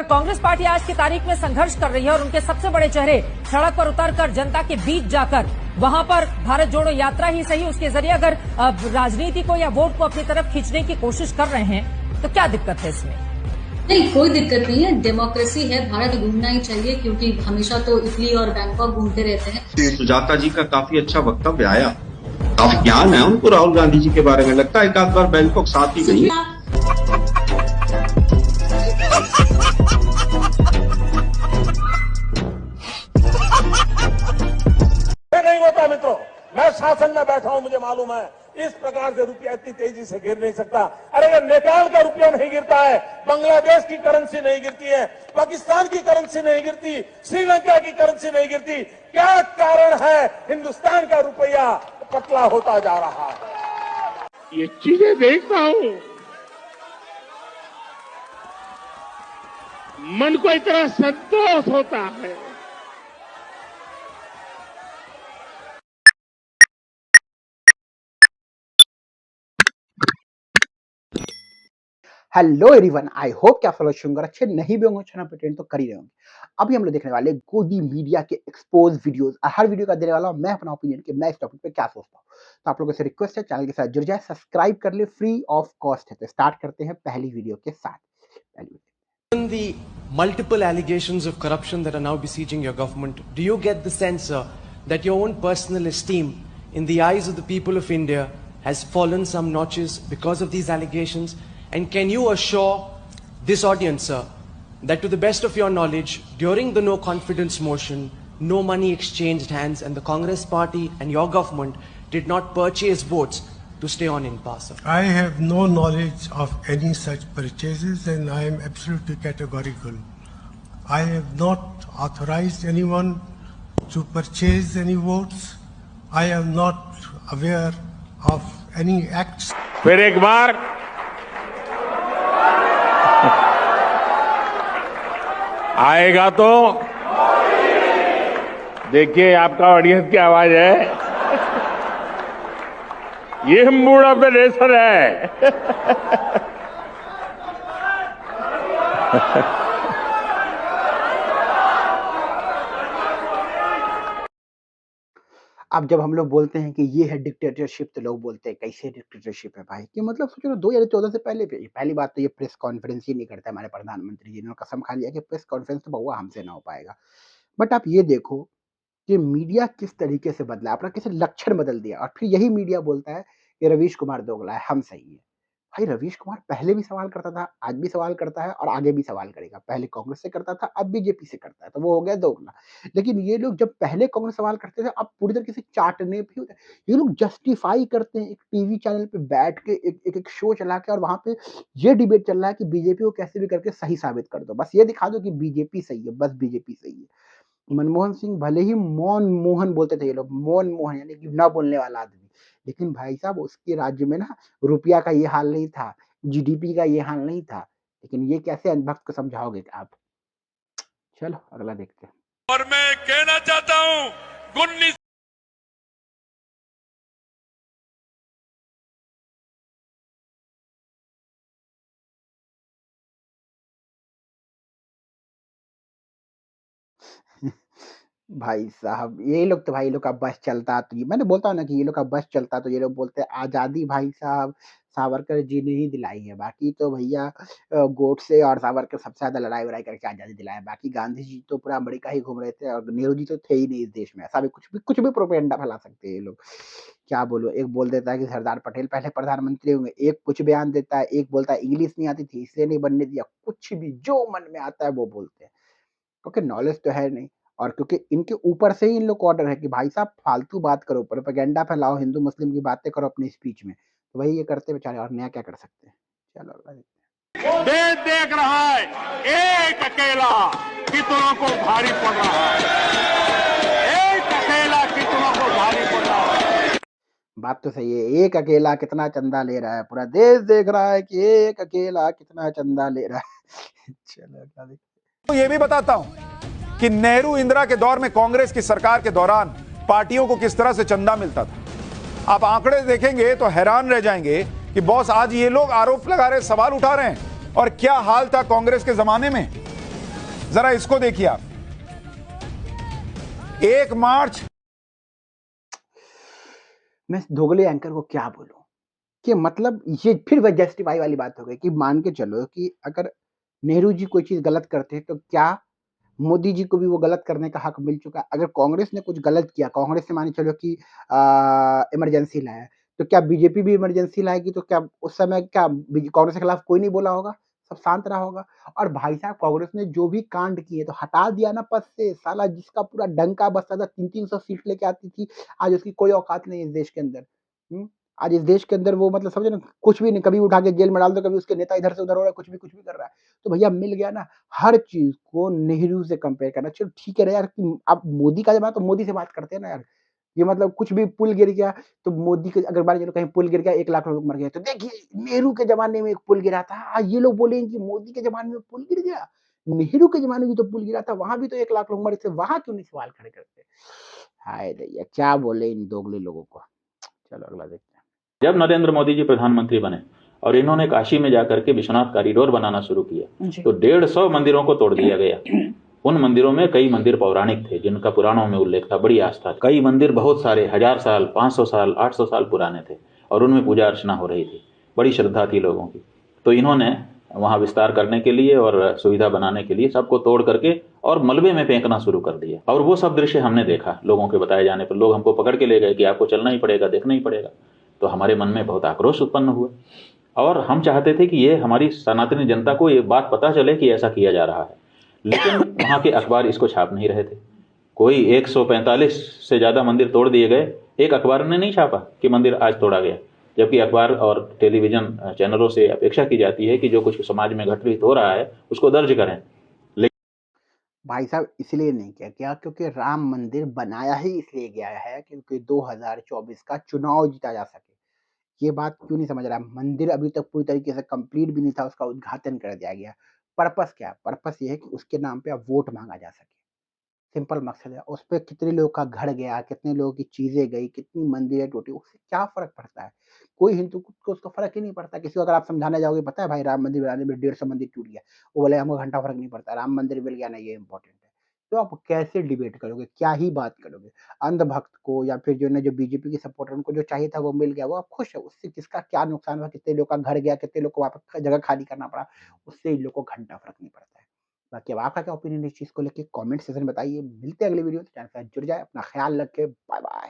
Congress party आज की तारीख में संघर्ष कर रही है और उनके सबसे बड़े चेहरे सड़क पर उतरकर जनता के बीच जाकर वहां पर भारत जोड़ो यात्रा ही सही उसके जरिए अगर राजनीति को या वोट को अपनी तरफ खींचने की कोशिश कर रहे हैं तो क्या दिक्कत है इसमें? नहीं, कोई दिक्कत नहीं है। डेमोक्रेसी है, भारत घूमना ही चाहिए क्योंकि हमेशा तो इटली और बैंकॉक घूमते रहते हैं। सुजाता जी का काफी अच्छा वक्तव्य आया, काफी ज्ञान है उनको राहुल गांधी जी के बारे में। लगता है एक आध बार बैंकॉक साथ ही गई। नहीं होता मित्रों, मैं शासन में बैठा हूं, मुझे मालूम है इस प्रकार से रुपया इतनी तेजी से गिर नहीं सकता। अरे अगर नेपाल का रुपया नहीं गिरता है, बांग्लादेश की करेंसी नहीं गिरती है, पाकिस्तान की करेंसी नहीं गिरती, श्रीलंका की करेंसी नहीं गिरती, क्या कारण है हिंदुस्तान का रुपया पतला होता जा रहा है? ये चीजें देखता हूं, मन को इतना संतोष होता है। हेलो एवरीवन, आई होप कि आप सब शुगर अच्छे नहीं भी होंगे, चैनल पर ट्रेंड तो कर ही रहे होंगे। अभी हम लोग देखने वाले गोदी मीडिया के एक्सपोज वीडियोस। हर वीडियो का देने वाला हूं मैं अपना ओपिनियन कि मैं इस टॉपिक पे क्या सोचता हूं। तो आप लोगों से रिक्वेस्ट है, चैनल के साथ जुड़ जाए, सब्सक्राइब कर ले, फ्री ऑफ कॉस्ट है। तो स्टार्ट करते हैं पहली वीडियो के साथ। Given the multiple allegations of corruption that are now besieging your government, do you get the sense, sir, that your own personal esteem in the eyes of the people of India has fallen some notches because of these allegations? And can you assure this audience, sir, that to the best of your knowledge, during the no confidence motion, no money exchanged hands and the Congress party and your government did not purchase votes to stay on in power, sir? I have no knowledge of any such purchases and I am absolutely categorical. I have not authorized anyone to purchase any votes. I am not aware of any acts. फिर एक बार आएगा तो देखिए, आपका audience की आवाज है, ये मूड ऑफ द नेशन है। अब जब हम लोग बोलते हैं कि ये है डिक्टेटरशिप, तो लोग बोलते हैं कैसे डिक्टेटरशिप है भाई? कि मतलब सोचो 2014 से पहले पे पहली बात तो ये प्रेस कॉन्फ्रेंस ही नहीं करते हमारे प्रधानमंत्री जी ने, कसम खा लिया कि प्रेस कॉन्फ्रेंस तो बहुआ हमसे ना हो पाएगा। बट आप ये देखो कि मीडिया किस तरीके से बदला, अपना कैसे लक्षण बदल दिया। और फिर यही मीडिया बोलता है कि रवीश कुमार दोगला है, हम सही है। भाई रवीश कुमार पहले भी सवाल करता था, आज भी सवाल करता है और आगे भी सवाल करेगा। पहले कांग्रेस से करता था, अब बीजेपी से करता है, तो वो हो गया दोगला। लेकिन ये लोग जब पहले कांग्रेस सवाल करते थे, अब पूरी तरीके से चाटने पे होते हैं। ये लोग जस्टिफाई करते हैं एक टीवी चैनल पे बैठ के, एक शो चला के, और वहां पे ये डिबेट चल रहा है कि बीजेपी को कैसे भी करके सही साबित कर दो, बस ये दिखा दो कि बीजेपी सही है, बस बीजेपी सही है। मनमोहन सिंह भले ही मौन मोहन बोलते थे ये लोग, मौन मोहन यानी कि ना बोलने वाला आदमी, लेकिन भाई साहब उसके राज्य में ना रुपया का ये हाल नहीं था, जीडीपी का ये हाल नहीं था। लेकिन ये कैसे अंधभक्त को समझाओगे आप? चलो अगला देखते हैं। और मैं कहना चाहता हूं, गुन्नी भाई साहब ये लोग तो, भाई ये लोग का बस चलता तो, ये मैंने बोलता हूँ ना कि ये लोग का बस चलता तो ये लोग बोलते हैं आजादी भाई साहब सावरकर जी ने ही दिलाई है। बाकी तो भैया गोडसे और सावरकर सबसे ज्यादा लड़ाई वड़ाई करके आजादी दिलाया। बाकी गांधी जी तो पूरा अमेरिका ही घूम रहे थे और नेहरू जी तो थे ही नहीं इस देश में। ऐसा भी कुछ भी प्रोपेगेंडा फैला सकते हैं ये लोग। क्या बोलो, एक बोल देता है कि सरदार पटेल पहले प्रधानमंत्री होंगे, एक कुछ बयान देता है, एक बोलता है इंग्लिश नहीं आती थी इसलिए नहीं बनने दिया। कुछ भी जो मन में आता है वो बोलते हैं, क्योंकि नॉलेज तो है नहीं। और क्योंकि इनके ऊपर से ही इन लोग को ऑर्डर है कि भाई साहब फालतू बात करो, प्रोपेगेंडा फैलाओ, हिंदू मुस्लिम की बातें करो अपनी स्पीच में, तो वही ये करते बेचारे, और नया क्या कर सकते हैं। चलो अगला देखते हैं। देश देख रहा है, एक अकेला कितनों को भारी पड़ रहा है, एक अकेला कितनों को भारी पड़ रहा है। बात तो सही है, एक अकेला कितना चंदा ले रहा है, पूरा देश देख रहा है कि एक अकेला कितना चंदा ले रहा है। चलो अगला देखते हैं। तो ये भी बताता हूं कि नेहरू इंदिरा के दौर में कांग्रेस की सरकार के दौरान पार्टियों को किस तरह से चंदा मिलता था। आप आंकड़े देखेंगे तो हैरान रह जाएंगे कि बॉस आज ये लोग आरोप लगा रहे, सवाल उठा रहे हैं, और क्या हाल था कांग्रेस के जमाने में। जरा इसको देखिए आप, 1 मार्च। मैं इस दोगले एंकर को क्या बोलूं कि मतलब ये फिर वह जस्टिफाई वाली बात हो गई कि मान के चलो कि अगर नेहरू जी कोई चीज गलत करते हैं तो क्या मोदी जी को भी वो गलत करने का हक मिल चुका है? अगर कांग्रेस ने कुछ गलत किया, कांग्रेस ने मान के चलो कि इमरजेंसी लाया, तो क्या बीजेपी भी इमरजेंसी लाएगी? तो क्या उस समय क्या कांग्रेस के खिलाफ कोई नहीं बोला होगा, सब शांत रहा होगा? और भाई साहब कांग्रेस ने जो भी कांड किए तो हटा दिया ना पद से, साला जिसका पूरा डंका बसता था, 300-300 सीट लेके आती थी, आज उसकी कोई औकात नहीं है इस देश के अंदर। आज इस देश के अंदर वो मतलब समझे ना, कुछ भी नहीं, कभी उठा के जेल में डाल दो, कभी उसके नेता इधर से उधर हो रहा है, कुछ भी कर रहा है। तो भैया मिल गया ना, हर चीज को नेहरू से कंपेयर करना। चलो ठीक है ना यार, अब मोदी का जमाना तो मोदी से बात करते हैं ना यार। ये मतलब कुछ भी पुल गिर गया तो मोदी के, अगर मान लो कहीं पुल गिर गया 1 लाख लोग मर गए, तो देखिए नेहरू के जमाने में एक पुल गिरा था। ये लोग बोलेंगे कि मोदी के जमाने में पुल गिर गया, नेहरू के जमाने में तो पुल गिरा था, वहां भी तो 1 लाख लोग मरे थे, वहां क्यों नहीं सवाल खड़े करते? हाय भैया क्या बोले इन दोगले लोगों को। चलो अगला देखते हैं। जब नरेंद्र मोदी जी प्रधानमंत्री बने और इन्होंने काशी में जाकर के विश्वनाथ कॉरिडोर बनाना शुरू किया तो 150 मंदिरों को तोड़ दिया गया। उन मंदिरों में कई मंदिर पौराणिक थे जिनका पुराणों में उल्लेख था, बड़ी आस्था थी। कई मंदिर बहुत सारे 1000 साल, 500 साल, 800 साल पुराने थे और उनमें पूजा अर्चना हो रही थी, बड़ी श्रद्धा थी लोगों की। तो इन्होंने वहां विस्तार करने के लिए और सुविधा बनाने के लिए सबको तोड़ करके और मलबे में फेंकना शुरू कर दिया। और वो सब दृश्य हमने देखा, लोगों के बताए जाने पर लोग हमको पकड़ के ले गए कि आपको चलना ही पड़ेगा, देखना ही पड़ेगा। तो हमारे मन में बहुत आक्रोश उत्पन्न हुआ और हम चाहते थे कि ये हमारी सनातनी जनता को ये बात पता चले कि ऐसा किया जा रहा है, लेकिन वहां के अखबार इसको छाप नहीं रहे थे। कोई 145 से ज्यादा मंदिर तोड़ दिए गए, एक अखबार ने नहीं छापा कि मंदिर आज तोड़ा गया, जबकि अखबार और टेलीविजन चैनलों से अपेक्षा की जाती है कि जो कुछ समाज में घटित हो रहा है उसको दर्ज करें। भाई साहब इसलिए नहीं किया क्या? क्योंकि राम मंदिर बनाया ही इसलिए गया है क्योंकि 2024 का चुनाव जीता जा सके। ये बात क्यों नहीं समझ रहा? मंदिर अभी तक पूरी तरीके से कंप्लीट भी नहीं था, उसका उद्घाटन कर दिया गया। पर्पस क्या है? पर्पस ये है कि उसके नाम पे अब वोट मांगा जा सके। सिंपल मकसद है। उस पे कितने लोगों का घर गया, कितने लोगों की चीजें गई, कितनी मंदिरें टूटी, उससे क्या फर्क पड़ता है? कोई हिंदू को उसका फर्क ही नहीं पड़ता। किसी को अगर आप समझाने जाओगे, पता है भाई राम मंदिर बनाने में 150 मंदिर टूट गया, वो बोले हमको घंटा फर्क नहीं पड़ता, राम मंदिर मिल गया ना, ये इंपॉर्टेंट है। तो आप कैसे डिबेट करोगे, क्या ही बात करोगे? अंधभक्त को या फिर जो जो बीजेपी के सपोर्टर, उनको जो चाहिए था वो मिल गया, वो आप खुश है। उससे किसका क्या नुकसान हुआ? कितने लोग का घर गया, कितने लोग को वापस जगह खाली करना पड़ा, उससे इन लोग को घंटा फर्क नहीं पड़ता है। बाकी अब आपका क्या ओपिनियन है इस चीज़ को लेके? कमेंट सेक्शन में बताइए। मिलते हैं अगली वीडियो में, चैनल के साथ जुड़ जाए। अपना ख्याल रखें। Bye bye.